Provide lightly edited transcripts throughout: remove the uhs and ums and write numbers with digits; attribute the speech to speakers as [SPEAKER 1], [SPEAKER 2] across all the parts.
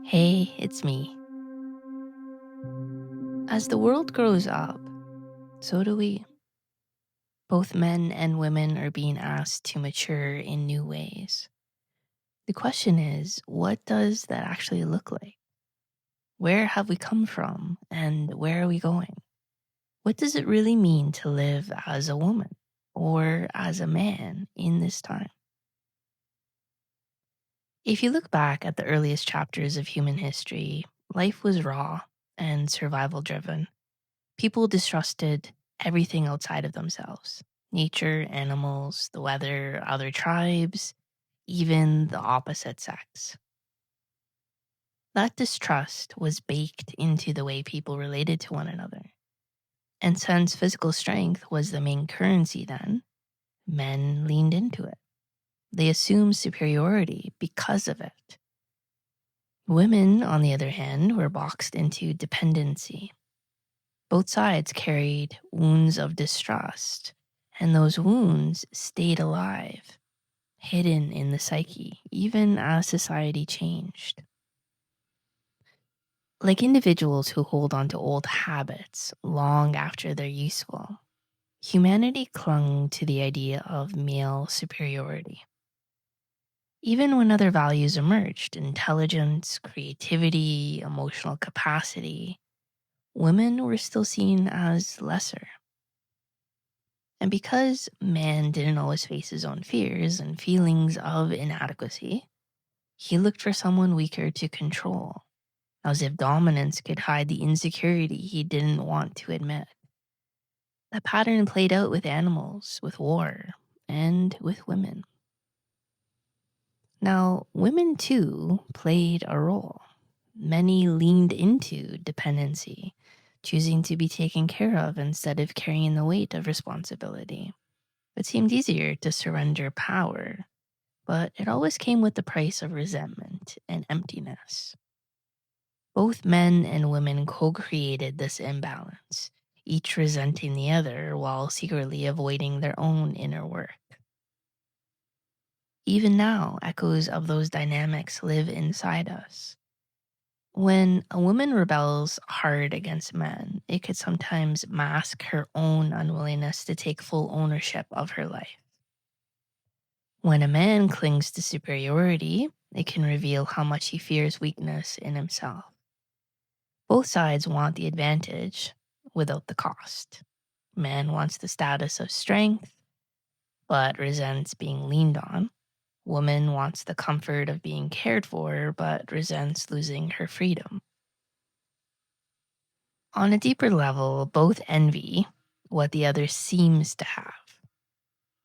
[SPEAKER 1] Hey, it's me. As the world grows up, so do we. Both men and women are being asked to mature in new ways. The question is, what does that actually look like? Where have we come from and where are we going? What does it really mean to live as a woman or as a man in this time? If you look back at the earliest chapters of human history, life was raw and survival driven. People distrusted everything outside of themselves: nature, animals, the weather, other tribes, even the opposite sex. That distrust was baked into the way people related to one another. And since physical strength was the main currency then, men leaned into it. They assumed superiority because of it. Women, on the other hand, were boxed into dependency. Both sides carried wounds of distrust, and those wounds stayed alive, hidden in the psyche, even as society changed. Like individuals who hold on to old habits long after they're useful, humanity clung to the idea of male superiority. Even when other values emerged, intelligence, creativity, emotional capacity, women were still seen as lesser. And because man didn't always face his own fears and feelings of inadequacy, he looked for someone weaker to control, as if dominance could hide the insecurity he didn't want to admit. That pattern played out with animals, with war, and with women. Now, women too played a role. Many leaned into dependency, choosing to be taken care of instead of carrying the weight of responsibility. It seemed easier to surrender power, but it always came with the price of resentment and emptiness. Both men and women co-created this imbalance, each resenting the other while secretly avoiding their own inner work. Even now, echoes of those dynamics live inside us. When a woman rebels hard against men, it could sometimes mask her own unwillingness to take full ownership of her life. When a man clings to superiority, it can reveal how much he fears weakness in himself. Both sides want the advantage without the cost. Man wants the status of strength, but resents being leaned on. Woman wants the comfort of being cared for, but resents losing her freedom. On a deeper level, both envy what the other seems to have.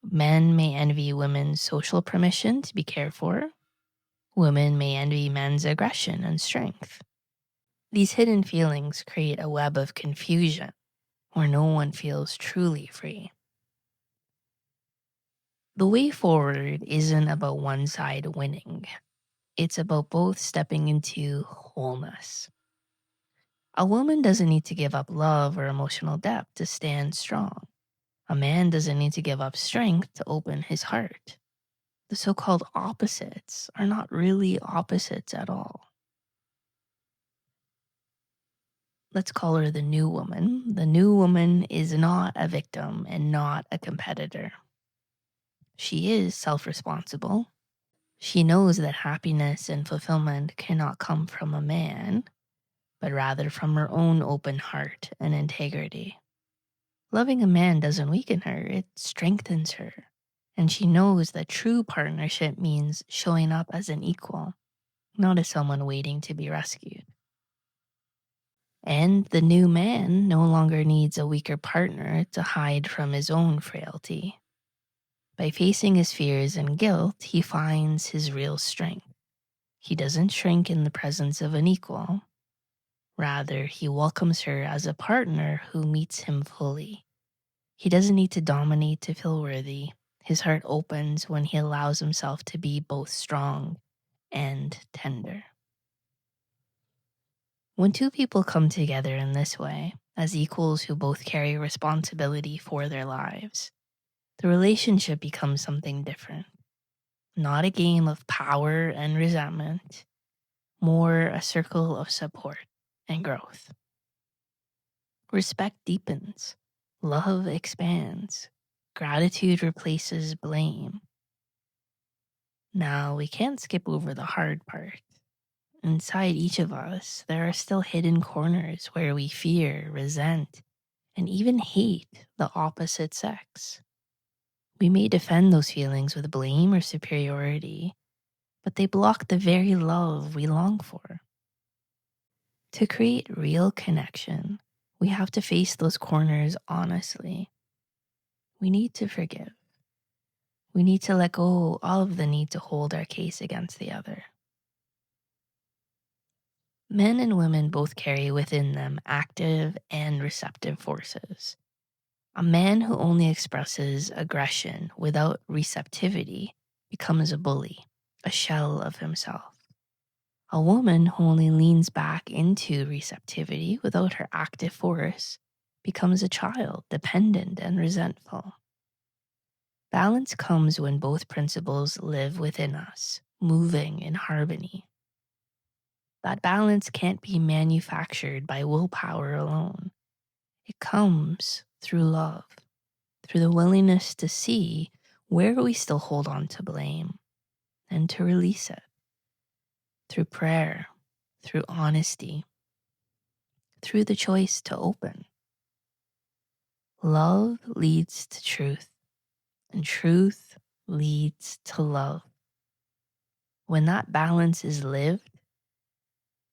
[SPEAKER 1] Men may envy women's social permission to be cared for. Women may envy men's aggression and strength. These hidden feelings create a web of confusion where no one feels truly free. The way forward isn't about one side winning. It's about both stepping into wholeness. A woman doesn't need to give up love or emotional depth to stand strong. A man doesn't need to give up strength to open his heart. The so-called opposites are not really opposites at all. Let's call her the new woman. The new woman is not a victim and not a competitor. She is self-responsible. She knows that happiness and fulfillment cannot come from a man, but rather from her own open heart and integrity. Loving a man doesn't weaken her, it strengthens her. And she knows that true partnership means showing up as an equal, not as someone waiting to be rescued. And the new man no longer needs a weaker partner to hide from his own frailty. By facing his fears and guilt, he finds his real strength. He doesn't shrink in the presence of an equal. Rather, he welcomes her as a partner who meets him fully. He doesn't need to dominate to feel worthy. His heart opens when he allows himself to be both strong and tender. When two people come together in this way, as equals who both carry responsibility for their lives, the relationship becomes something different. Not a game of power and resentment. more a circle of support and growth. Respect deepens, love expands, gratitude replaces blame. Now, we can't skip over the hard part. Inside each of us, there are still hidden corners where we fear, resent, and even hate the opposite sex. We may defend those feelings with blame or superiority, but they block the very love we long for. To create real connection, we have to face those corners honestly. We need to forgive. We need to let go of the need to hold our case against the other. Men and women both carry within them active and receptive forces. A man who only expresses aggression without receptivity becomes a bully, a shell of himself. A woman who only leans back into receptivity without her active force becomes a child, dependent and resentful. Balance comes when both principles live within us, moving in harmony. That balance can't be manufactured by willpower alone. It comes through love, through the willingness to see where we still hold on to blame and to release it, through prayer, through honesty, through the choice to open. Love leads to truth, and truth leads to love. When that balance is lived,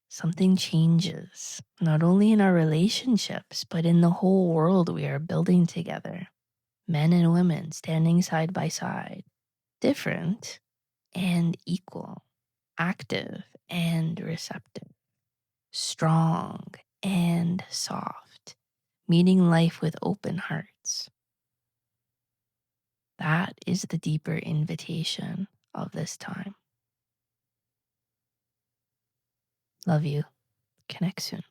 [SPEAKER 1] something changes, not only in our relationships, but in the whole world we are building together. Men and women standing side by side, different and equal, active and receptive, strong and soft, meeting life with open hearts. That is the deeper invitation of this time. Love you. Connect soon.